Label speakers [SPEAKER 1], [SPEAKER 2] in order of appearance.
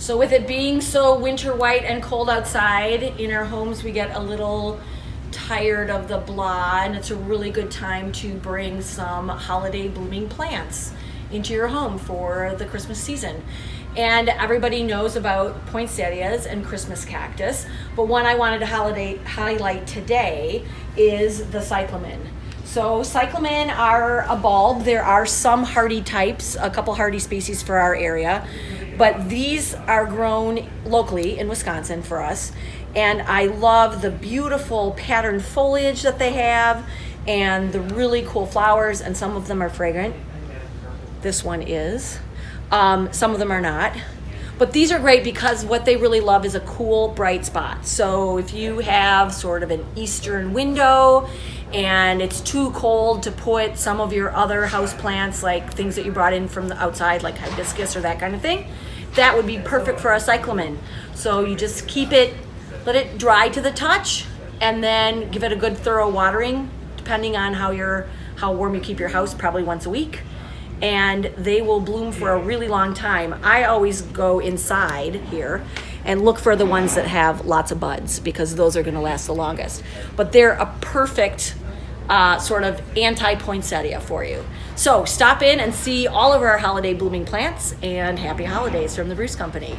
[SPEAKER 1] So with it being so winter white and cold outside, in our homes we get a little tired of the blah, and it's a really good time to bring some holiday blooming plants into your home for the Christmas season. And everybody knows about poinsettias and Christmas cactus, but one I wanted to highlight today is the cyclamen. So cyclamen are a bulb. There are some hardy types, a couple hardy species for our area, but these are grown locally in Wisconsin for us. And I love the beautiful patterned foliage that they have and the really cool flowers, and some of them are fragrant. This one is. Some of them are not. But these are great because what they really love is a cool, bright spot. So if you have sort of an eastern window and it's too cold to put some of your other house plants, like things that you brought in from the outside, like hibiscus or that kind of thing, that would be perfect for a cyclamen. So you just keep it, let it dry to the touch, and then give it a good thorough watering, depending on how warm you keep your house, probably once a week. And they will bloom for a really long time. I always go inside here and look for the ones that have lots of buds, because those are gonna last the longest. But they're a perfect sort of anti-poinsettia for you. So stop in and see all of our holiday blooming plants, and happy holidays from the Bruce Company.